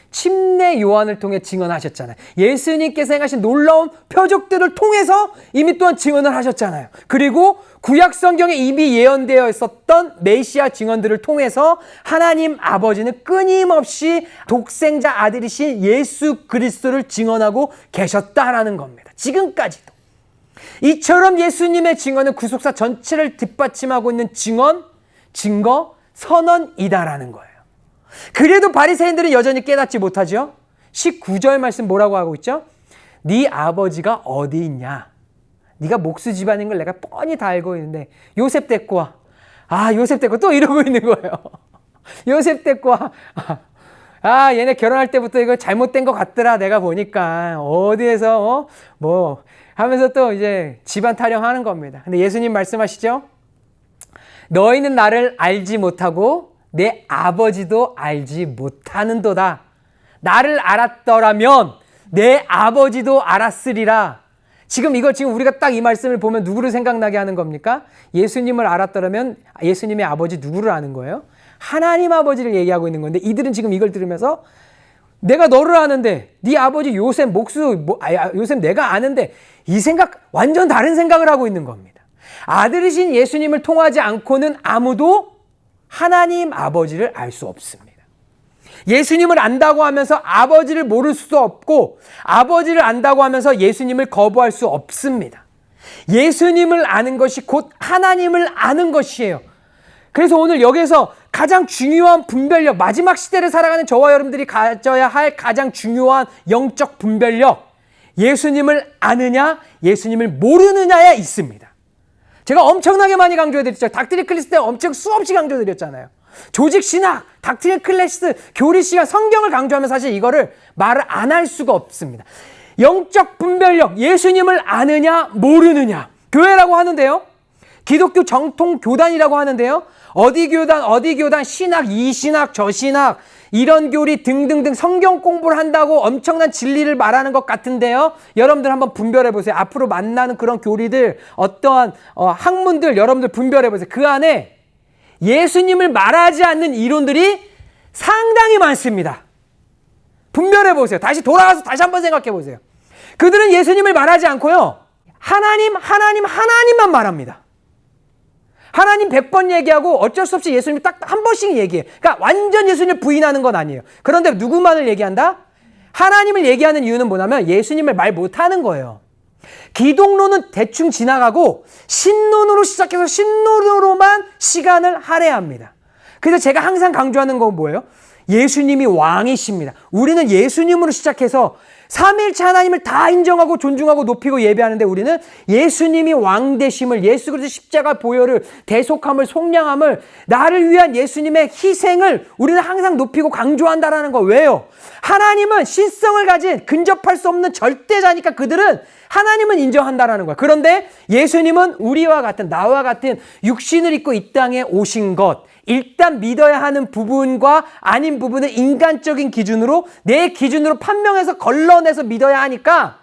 침례 요한을 통해 증언하셨잖아요. 예수님께서 행하신 놀라운 표적들을 통해서 이미 또한 증언을 하셨잖아요. 그리고 구약 성경에 이미 예언되어 있었던 메시아 증언들을 통해서 하나님 아버지는 끊임없이 독생자 아들이신 예수 그리스도를 증언하고 계셨다라는 겁니다. 지금까지도. 이처럼 예수님의 증언은 구속사 전체를 뒷받침하고 있는 증언, 증거, 선언이다라는 거예요. 그래도 바리새인들은 여전히 깨닫지 못하죠. 19절 말씀 뭐라고 하고 있죠? 네 아버지가 어디 있냐? 네가 목수 집안인 걸 내가 뻔히 다 알고 있는데 요셉 데리고 와. 요셉 데리고 또 이러고 있는 거예요. 요셉 데리고 와. 얘네 결혼할 때부터 이거 잘못된 것 같더라. 내가 보니까 어디에서 뭐 하면서 또 이제 집안 타령하는 겁니다. 근데 예수님 말씀하시죠? 너희는 나를 알지 못하고 내 아버지도 알지 못하는도다. 나를 알았더라면 내 아버지도 알았으리라. 지금 우리가 딱 이 말씀을 보면 누구를 생각나게 하는 겁니까? 예수님을 알았더라면 예수님의 아버지 누구를 아는 거예요? 하나님 아버지를 얘기하고 있는 건데 이들은 지금 이걸 들으면서 내가 너를 아는데 네 아버지 요셉 요셉 내가 아는데 이 생각 완전 다른 생각을 하고 있는 겁니다. 아들이신 예수님을 통하지 않고는 아무도 하나님 아버지를 알 수 없습니다. 예수님을 안다고 하면서 아버지를 모를 수도 없고 아버지를 안다고 하면서 예수님을 거부할 수 없습니다. 예수님을 아는 것이 곧 하나님을 아는 것이에요. 그래서 오늘 여기에서 가장 중요한 분별력, 마지막 시대를 살아가는 저와 여러분들이 가져야 할 가장 중요한 영적 분별력, 예수님을 아느냐, 예수님을 모르느냐에 있습니다. 제가 엄청나게 많이 강조해드렸죠. 닥트린 클래스 때 엄청 수없이 강조해드렸잖아요. 조직 신학, 닥트린 클래스, 교리 시간, 성경을 강조하면 사실 이거를 말을 안 할 수가 없습니다. 영적 분별력, 예수님을 아느냐, 모르느냐. 교회라고 하는데요. 기독교 정통 교단이라고 하는데요. 어디 교단, 신학, 이 신학, 저 신학, 이런 교리 등등등 성경 공부를 한다고 엄청난 진리를 말하는 것 같은데요. 여러분들 한번 분별해 보세요. 앞으로 만나는 그런 교리들, 어떠한 학문들 여러분들 분별해 보세요. 그 안에 예수님을 말하지 않는 이론들이 상당히 많습니다. 분별해 보세요. 다시 돌아가서 다시 한번 생각해 보세요. 그들은 예수님을 말하지 않고요. 하나님만 말합니다. 하나님 100번 얘기하고 어쩔 수 없이 예수님 딱 한 번씩 얘기해. 그러니까 완전 예수님을 부인하는 건 아니에요. 그런데 누구만을 얘기한다? 하나님을 얘기하는 이유는 뭐냐면 예수님을 말 못하는 거예요. 기독론은 대충 지나가고 신론으로 시작해서 신론으로만 시간을 할애합니다. 그래서 제가 항상 강조하는 건 뭐예요? 예수님이 왕이십니다. 우리는 예수님으로 시작해서 삼위일체 하나님을 다 인정하고 존중하고 높이고 예배하는데 우리는 예수님이 왕 되심을, 예수 그리스도 십자가 보혈을, 대속함을, 속량함을, 나를 위한 예수님의 희생을 우리는 항상 높이고 강조한다라는 거. 왜요? 하나님은 신성을 가진 근접할 수 없는 절대자니까 그들은 하나님은 인정한다라는 거야. 그런데 예수님은 우리와 같은, 나와 같은 육신을 입고 이 땅에 오신 것, 일단 믿어야 하는 부분과 아닌 부분을 인간적인 기준으로, 내 기준으로 판명해서 걸러내서 믿어야 하니까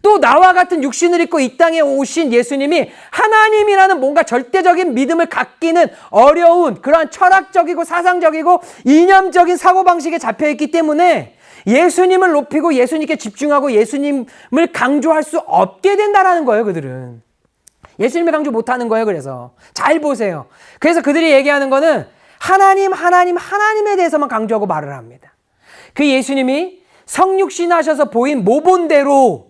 또 나와 같은 육신을 입고 이 땅에 오신 예수님이 하나님이라는 뭔가 절대적인 믿음을 갖기는 어려운 그러한 철학적이고 사상적이고 이념적인 사고방식에 잡혀있기 때문에 예수님을 높이고 예수님께 집중하고 예수님을 강조할 수 없게 된다는 거예요. 그들은 예수님을 강조 못하는 거예요. 그래서 잘 보세요. 그래서 그들이 얘기하는 거는 하나님에 대해서만 강조하고 말을 합니다. 그 예수님이 성육신 하셔서 보인 모본대로,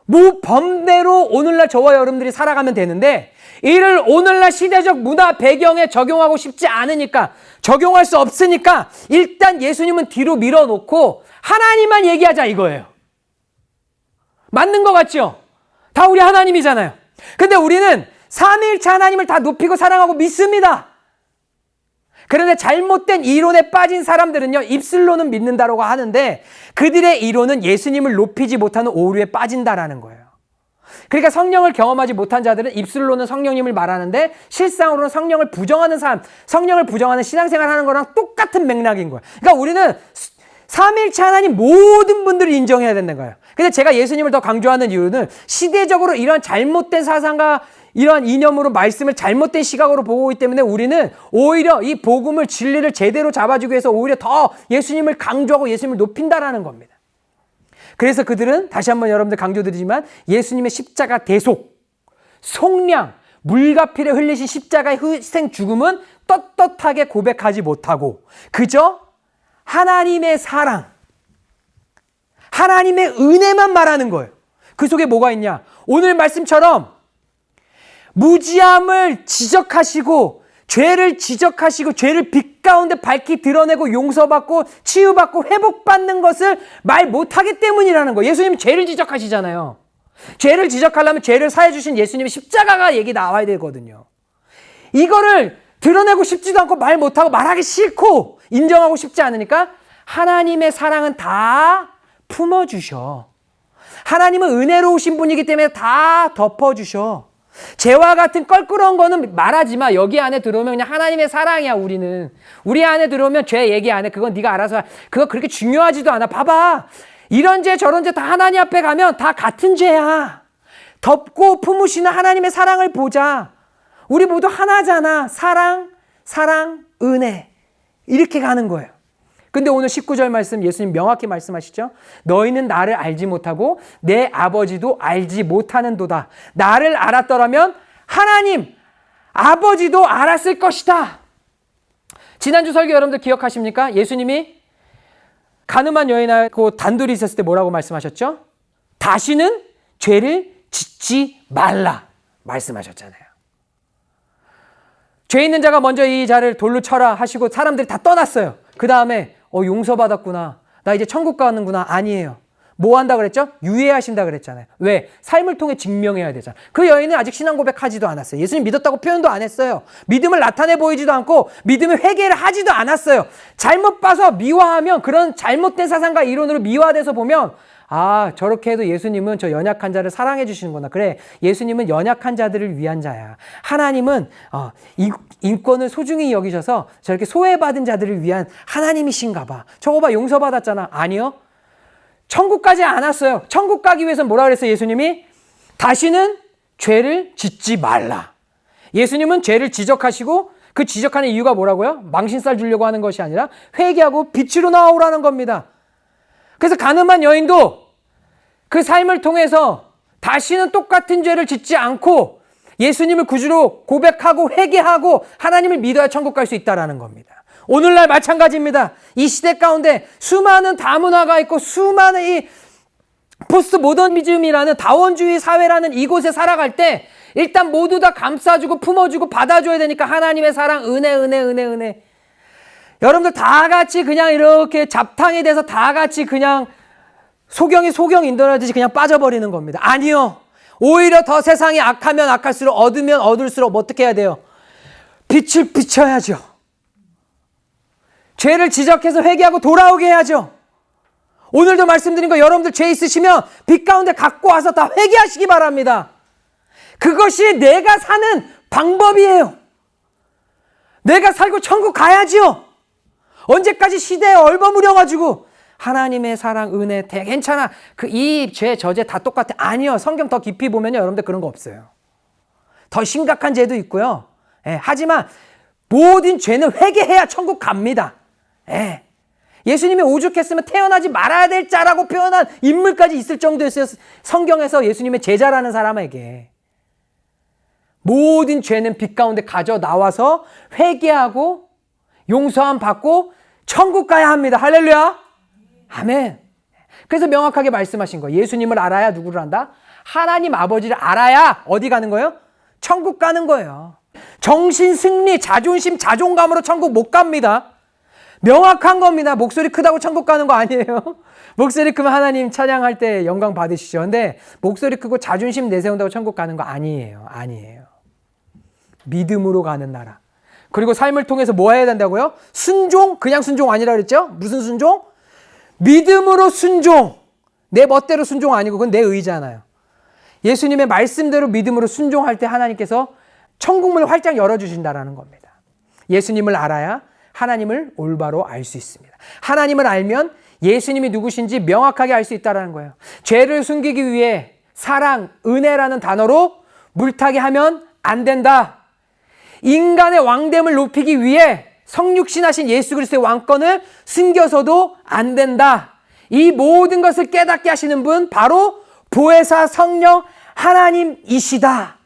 모범대로 오늘날 저와 여러분들이 살아가면 되는데 이를 오늘날 시대적 문화 배경에 적용하고 싶지 않으니까, 적용할 수 없으니까 일단 예수님은 뒤로 밀어놓고 하나님만 얘기하자 이거예요. 맞는 것 같죠? 다 우리 하나님이잖아요. 근데 우리는 삼위일체 하나님을 다 높이고 사랑하고 믿습니다. 그런데 잘못된 이론에 빠진 사람들은요, 입술로는 믿는다라고 하는데 그들의 이론은 예수님을 높이지 못하는 오류에 빠진다라는 거예요. 그러니까 성령을 경험하지 못한 자들은 입술로는 성령님을 말하는데 실상으로는 성령을 부정하는 사람, 성령을 부정하는 신앙생활 하는 거랑 똑같은 맥락인 거예요. 그러니까 우리는 삼위일체 하나님 모든 분들을 인정해야 된다는 거예요. 근데 제가 예수님을 더 강조하는 이유는 시대적으로 이런 잘못된 사상과 이러한 이념으로 말씀을 잘못된 시각으로 보고 있기 때문에 우리는 오히려 이 복음을, 진리를 제대로 잡아주기 위해서 오히려 더 예수님을 강조하고 예수님을 높인다라는 겁니다. 그래서 그들은 다시 한번 여러분들 강조드리지만 예수님의 십자가 대속, 속량, 물과 피를 흘리신 십자가의 희생 죽음은 떳떳하게 고백하지 못하고 그저 하나님의 사랑, 하나님의 은혜만 말하는 거예요. 그 속에 뭐가 있냐? 오늘 말씀처럼 무지함을 지적하시고 죄를 지적하시고 죄를 빛 가운데 밝히 드러내고 용서받고 치유받고 회복받는 것을 말 못하기 때문이라는 거예요. 예수님 죄를 지적하시잖아요. 죄를 지적하려면 죄를 사해 주신 예수님의 십자가가 얘기 나와야 되거든요. 이거를 드러내고 싶지도 않고 말 못하고 말하기 싫고 인정하고 싶지 않으니까 하나님의 사랑은 다 품어주셔. 하나님은 은혜로우신 분이기 때문에 다 덮어주셔. 죄와 같은 껄끄러운 거는 말하지 마. 여기 안에 들어오면 그냥 하나님의 사랑이야. 우리는 우리 안에 들어오면 죄 얘기 안 해. 그건 네가 알아서 그거 그렇게 중요하지도 않아. 봐봐, 이런 죄 저런 죄 다 하나님 앞에 가면 다 같은 죄야. 덮고 품으시는 하나님의 사랑을 보자. 우리 모두 하나잖아. 사랑, 은혜, 이렇게 가는 거예요. 근데 오늘 19절 말씀 예수님 명확히 말씀하시죠. 너희는 나를 알지 못하고 내 아버지도 알지 못하는도다. 나를 알았더라면 하나님 아버지도 알았을 것이다. 지난주 설교 여러분들 기억하십니까? 예수님이 가늠한 여인하고 단둘이 있었을 때 뭐라고 말씀하셨죠? 다시는 죄를 짓지 말라 말씀하셨잖아요. 죄 있는 자가 먼저 이 자를 돌로 쳐라 하시고 사람들이 다 떠났어요. 그 다음에 용서받았구나. 나 이제 천국 가는구나. 아니에요. 뭐 한다 그랬죠? 유예하신다 그랬잖아요. 왜? 삶을 통해 증명해야 되잖아요. 그 여인은 아직 신앙 고백하지도 않았어요. 예수님 믿었다고 표현도 안 했어요. 믿음을 나타내 보이지도 않고 믿음의 회개를 하지도 않았어요. 잘못 봐서 미화하면 그런 잘못된 사상과 이론으로 미화돼서 보면 저렇게 해도 예수님은 저 연약한 자를 사랑해 주시는구나. 그래, 예수님은 연약한 자들을 위한 자야. 하나님은 인권을 소중히 여기셔서 저렇게 소외받은 자들을 위한 하나님이신가 봐. 저거 봐, 용서받았잖아. 아니요. 천국 가지 않았어요. 천국 가기 위해서 뭐라 그랬어요? 예수님이 다시는 죄를 짓지 말라. 예수님은 죄를 지적하시고 그 지적하는 이유가 뭐라고요? 망신살 주려고 하는 것이 아니라 회개하고 빛으로 나오라는 겁니다. 그래서 가늠한 여인도 그 삶을 통해서 다시는 똑같은 죄를 짓지 않고 예수님을 구주로 고백하고 회개하고 하나님을 믿어야 천국 갈 수 있다는 겁니다. 오늘날 마찬가지입니다. 이 시대 가운데 수많은 다문화가 있고 수많은 이 포스트 모더니즘이라는 다원주의 사회라는 이곳에 살아갈 때 일단 모두 다 감싸주고 품어주고 받아줘야 되니까 하나님의 사랑, 은혜. 여러분들 다 같이 그냥 이렇게 잡탕이 돼서 다 같이 그냥 소경 인도하듯이 그냥 빠져버리는 겁니다. 아니요. 오히려 더 세상이 악하면 악할수록 어두면 어둘수록 어떻게 해야 돼요? 빛을 비춰야죠. 죄를 지적해서 회개하고 돌아오게 해야죠. 오늘도 말씀드린 거 여러분들 죄 있으시면 빛 가운데 갖고 와서 다 회개하시기 바랍니다. 그것이 내가 사는 방법이에요. 내가 살고 천국 가야지요. 언제까지 시대에 얼버무려가지고 하나님의 사랑, 은혜, 괜찮아. 이 죄, 저 죄 다 똑같아. 아니요. 성경 더 깊이 보면요. 여러분들 그런 거 없어요. 더 심각한 죄도 있고요. 하지만 모든 죄는 회개해야 천국 갑니다. 예수님이 오죽했으면 태어나지 말아야 될 자라고 표현한 인물까지 있을 정도였어요. 성경에서 예수님의 제자라는 사람에게. 모든 죄는 빛 가운데 가져 나와서 회개하고 용서함 받고 천국 가야 합니다. 할렐루야. 아멘. 그래서 명확하게 말씀하신 거예요. 예수님을 알아야 누구를 안다? 하나님 아버지를 알아야 어디 가는 거예요? 천국 가는 거예요. 정신 승리, 자존심, 자존감으로 천국 못 갑니다. 명확한 겁니다. 목소리 크다고 천국 가는 거 아니에요. 목소리 크면 하나님 찬양할 때 영광 받으시죠. 근데 목소리 크고 자존심 내세운다고 천국 가는 거 아니에요. 믿음으로 가는 나라. 그리고 삶을 통해서 뭐 해야 된다고요? 순종? 그냥 순종 아니라 그랬죠? 무슨 순종? 믿음으로 순종. 내 멋대로 순종 아니고 그건 내 의잖아요. 예수님의 말씀대로 믿음으로 순종할 때 하나님께서 천국문을 활짝 열어주신다라는 겁니다. 예수님을 알아야 하나님을 올바로 알 수 있습니다. 하나님을 알면 예수님이 누구신지 명확하게 알 수 있다는 거예요. 죄를 숨기기 위해 사랑, 은혜라는 단어로 물타기 하면 안 된다. 인간의 왕됨을 높이기 위해 성육신하신 예수 그리스도의 왕권을 숨겨서도 안 된다. 이 모든 것을 깨닫게 하시는 분 바로 보혜사 성령 하나님이시다.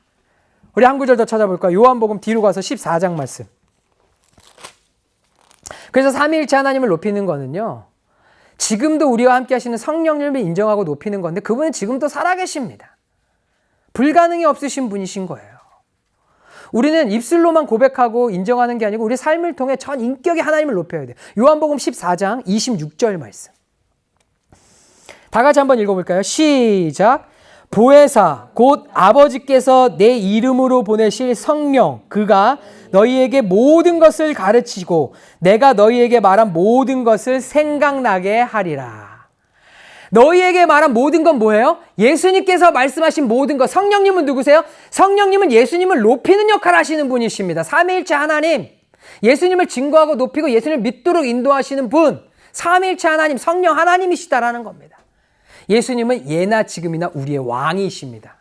우리 한 구절 더 찾아볼까요? 요한복음 뒤로 가서 14장 말씀. 그래서 삼위일체 하나님을 높이는 거는요. 지금도 우리와 함께 하시는 성령님을 인정하고 높이는 건데 그분은 지금도 살아계십니다. 불가능이 없으신 분이신 거예요. 우리는 입술로만 고백하고 인정하는 게 아니고 우리 삶을 통해 전 인격의 하나님을 높여야 돼요. 요한복음 14장 26절 말씀. 다 같이 한번 읽어볼까요? 시작. 보혜사 곧 아버지께서 내 이름으로 보내실 성령 그가 너희에게 모든 것을 가르치고 내가 너희에게 말한 모든 것을 생각나게 하리라. 너희에게 말한 모든 건 뭐예요? 예수님께서 말씀하신 모든 것. 성령님은 누구세요? 성령님은 예수님을 높이는 역할을 하시는 분이십니다. 삼위일체 하나님. 예수님을 증거하고 높이고 예수님을 믿도록 인도하시는 분. 삼위일체 하나님, 성령 하나님이시다라는 겁니다. 예수님은 예나 지금이나 우리의 왕이십니다.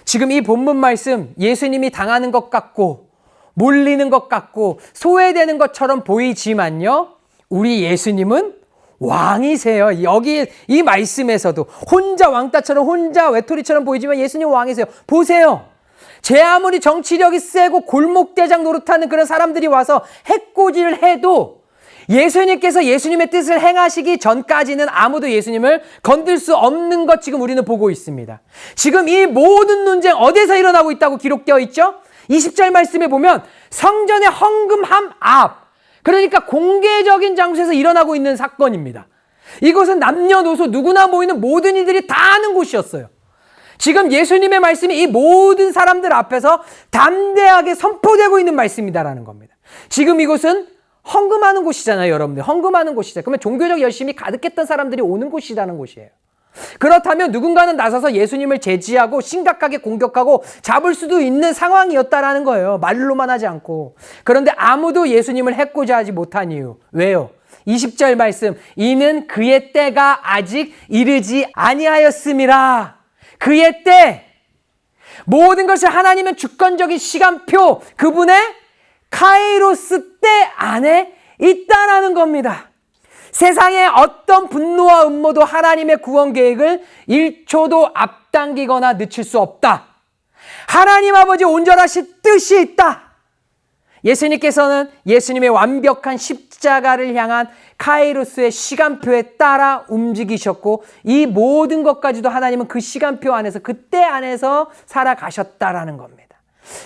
지금 이 본문 말씀 예수님이 당하는 것 같고 몰리는 것 같고 소외되는 것처럼 보이지만요. 우리 예수님은 왕이세요. 여기 이 말씀에서도 혼자 왕따처럼 혼자 외톨이처럼 보이지만 예수님 왕이세요. 보세요. 제 아무리 정치력이 세고 골목대장 노릇하는 그런 사람들이 와서 해코지를 해도 예수님께서 예수님의 뜻을 행하시기 전까지는 아무도 예수님을 건들 수 없는 것 지금 우리는 보고 있습니다. 지금 이 모든 논쟁 어디서 일어나고 있다고 기록되어 있죠? 20절 말씀에 보면 성전의 헌금함 앞, 그러니까 공개적인 장소에서 일어나고 있는 사건입니다. 이곳은 남녀노소 누구나 모이는 모든 이들이 다 아는 곳이었어요. 지금 예수님의 말씀이 이 모든 사람들 앞에서 담대하게 선포되고 있는 말씀이다라는 겁니다. 지금 이곳은 헌금하는 곳이잖아요, 여러분들. 헌금하는 곳이잖아요. 그러면 종교적 열심이 가득했던 사람들이 오는 곳이라는 곳이에요. 그렇다면 누군가는 나서서 예수님을 제지하고 심각하게 공격하고 잡을 수도 있는 상황이었다라는 거예요. 말로만 하지 않고. 그런데 아무도 예수님을 해코자 하지 못한 이유. 왜요? 20절 말씀. 이는 그의 때가 아직 이르지 아니하였음이라. 그의 때. 모든 것이 하나님의 주권적인 시간표, 그분의 카이로스 때 안에 있다라는 겁니다. 세상의 어떤 분노와 음모도 하나님의 구원 계획을 1초도 앞당기거나 늦출 수 없다. 하나님 아버지 온전하신 뜻이 있다. 예수님께서는 예수님의 완벽한 십자가를 향한 카이로스의 시간표에 따라 움직이셨고 이 모든 것까지도 하나님은 그 시간표 안에서 그때 안에서 살아가셨다라는 겁니다.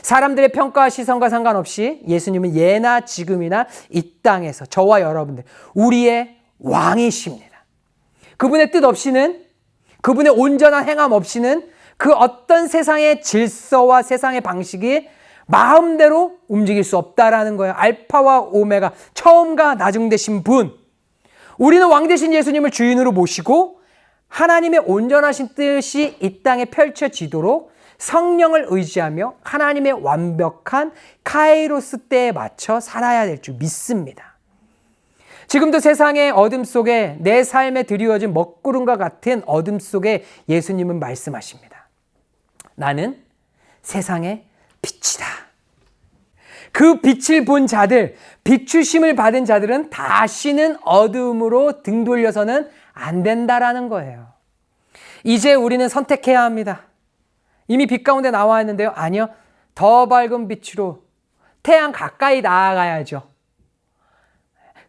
사람들의 평가와 시선과 상관없이 예수님은 예나 지금이나 이 땅에서 저와 여러분들 우리의 왕이십니다. 그분의 뜻 없이는, 그분의 온전한 행함 없이는 그 어떤 세상의 질서와 세상의 방식이 마음대로 움직일 수 없다라는 거예요. 알파와 오메가, 처음과 나중 되신 분. 우리는 왕 되신 예수님을 주인으로 모시고 하나님의 온전하신 뜻이 이 땅에 펼쳐지도록 성령을 의지하며 하나님의 완벽한 카이로스 때에 맞춰 살아야 될 줄 믿습니다. 지금도 세상의 어둠 속에 내 삶에 드리워진 먹구름과 같은 어둠 속에 예수님은 말씀하십니다. 나는 세상의 빛이다. 그 빛을 본 자들, 비추심을 받은 자들은 다시는 어둠으로 등 돌려서는 안 된다라는 거예요. 이제 우리는 선택해야 합니다. 이미 빛 가운데 나와 있는데요. 아니요. 더 밝은 빛으로 태양 가까이 나아가야죠.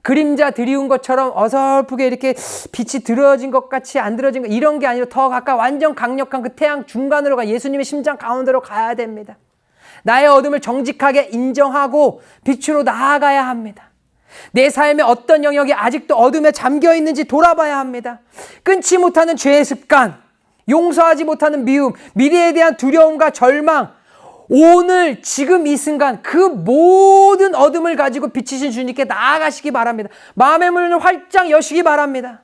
그림자 드리운 것처럼 어설프게 이렇게 빛이 들어진 것 같이 안 들어진 것 이런 게 아니라 더 가까이 완전 강력한 그 태양 중간으로 가 예수님의 심장 가운데로 가야 됩니다. 나의 어둠을 정직하게 인정하고 빛으로 나아가야 합니다. 내 삶의 어떤 영역이 아직도 어둠에 잠겨 있는지 돌아봐야 합니다. 끊지 못하는 죄의 습관, 용서하지 못하는 미움, 미래에 대한 두려움과 절망, 오늘 지금 이 순간 그 모든 어둠을 가지고 비치신 주님께 나아가시기 바랍니다. 마음의 문을 활짝 여시기 바랍니다.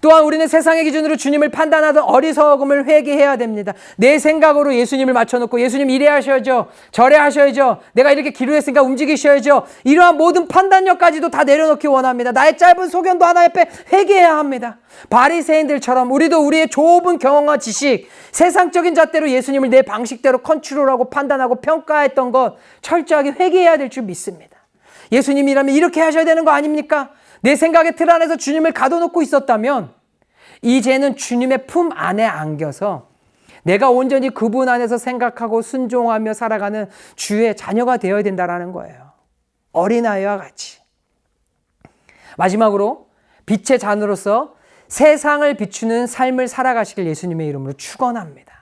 또한 우리는 세상의 기준으로 주님을 판단하던 어리석음을 회개해야 됩니다. 내 생각으로 예수님을 맞춰놓고 예수님 이래 하셔야죠. 저래 하셔야죠. 내가 이렇게 기도했으니까 움직이셔야죠. 이러한 모든 판단력까지도 다 내려놓기 원합니다. 나의 짧은 소견도 하나 옆에 회개해야 합니다. 바리새인들처럼 우리도 우리의 좁은 경험과 지식, 세상적인 잣대로 예수님을 내 방식대로 컨트롤하고 판단하고 평가했던 것 철저하게 회개해야 될 줄 믿습니다. 예수님이라면 이렇게 하셔야 되는 거 아닙니까? 내 생각의 틀 안에서 주님을 가둬놓고 있었다면 이제는 주님의 품 안에 안겨서 내가 온전히 그분 안에서 생각하고 순종하며 살아가는 주의 자녀가 되어야 된다는 거예요. 어린아이와 같이. 마지막으로 빛의 잔으로서 세상을 비추는 삶을 살아가시길 예수님의 이름으로 축원합니다.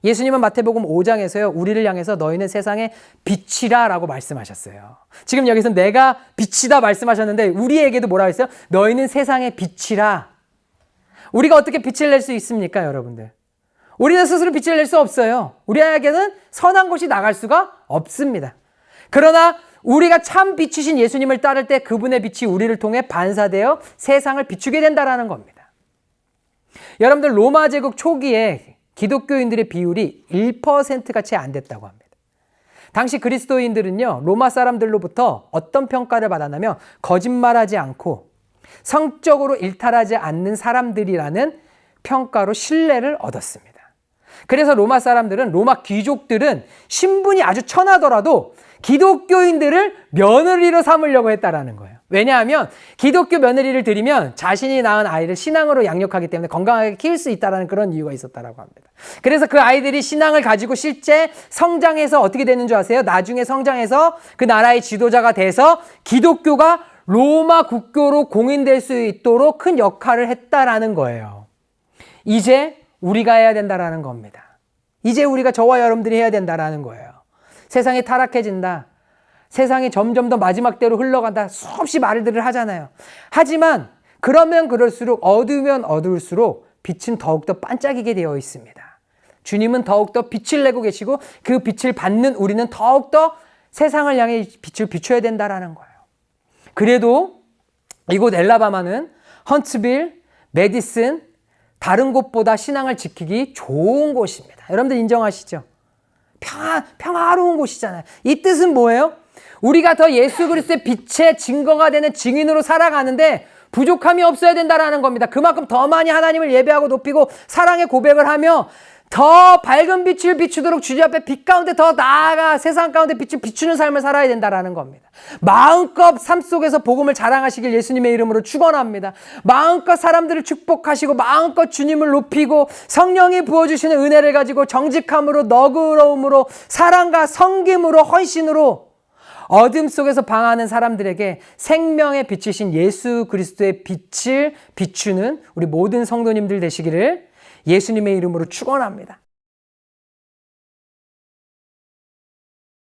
예수님은 마태복음 5장에서요. 우리를 향해서 너희는 세상의 빛이라 라고 말씀하셨어요. 지금 여기서 내가 빛이다 말씀하셨는데 우리에게도 뭐라고 했어요? 너희는 세상의 빛이라. 우리가 어떻게 빛을 낼 수 있습니까, 여러분들? 우리는 스스로 빛을 낼 수 없어요. 우리에게는 선한 곳이 나갈 수가 없습니다. 그러나 우리가 참 빛이신 예수님을 따를 때 그분의 빛이 우리를 통해 반사되어 세상을 비추게 된다는 겁니다. 여러분들 로마 제국 초기에 기독교인들의 비율이 1%가 채 안 됐다고 합니다. 당시 그리스도인들은요, 로마 사람들로부터 어떤 평가를 받았냐면 거짓말하지 않고 성적으로 일탈하지 않는 사람들이라는 평가로 신뢰를 얻었습니다. 그래서 로마 사람들은, 로마 귀족들은 신분이 아주 천하더라도 기독교인들을 며느리로 삼으려고 했다라는 거예요. 왜냐하면 기독교 며느리를 들이면 자신이 낳은 아이를 신앙으로 양육하기 때문에 건강하게 키울 수 있다는 그런 이유가 있었다라고 합니다. 그래서 그 아이들이 신앙을 가지고 실제 성장해서 어떻게 되는 줄 아세요? 나중에 성장해서 그 나라의 지도자가 돼서 기독교가 로마 국교로 공인될 수 있도록 큰 역할을 했다라는 거예요. 이제 우리가 해야 된다라는 겁니다. 이제 우리가 저와 여러분들이 해야 된다라는 거예요. 세상이 타락해진다. 세상이 점점 더 마지막 때로 흘러간다. 수없이 말들을 하잖아요. 하지만 그러면 그럴수록 어두우면 어두울수록 빛은 더욱더 반짝이게 되어 있습니다. 주님은 더욱더 빛을 내고 계시고 그 빛을 받는 우리는 더욱더 세상을 향해 빛을 비춰야 된다라는 거예요. 그래도 이곳 엘라바마는 헌츠빌, 메디슨 다른 곳보다 신앙을 지키기 좋은 곳입니다. 여러분들 인정하시죠? 평화로운 곳이잖아요. 이 뜻은 뭐예요? 우리가 더 예수 그리스도의 빛의 증거가 되는 증인으로 살아가는데 부족함이 없어야 된다는 겁니다. 그만큼 더 많이 하나님을 예배하고 높이고 사랑의 고백을 하며 더 밝은 빛을 비추도록 주님 앞에 빛 가운데 더 나아가 세상 가운데 빛을 비추는 삶을 살아야 된다는 겁니다. 마음껏 삶 속에서 복음을 자랑하시길 예수님의 이름으로 축원합니다. 마음껏 사람들을 축복하시고 마음껏 주님을 높이고 성령이 부어주시는 은혜를 가지고 정직함으로 너그러움으로 사랑과 섬김으로 헌신으로 어둠 속에서 방황하는 사람들에게 생명의 빛이신 예수 그리스도의 빛을 비추는 우리 모든 성도님들 되시기를 예수님의 이름으로 축원합니다.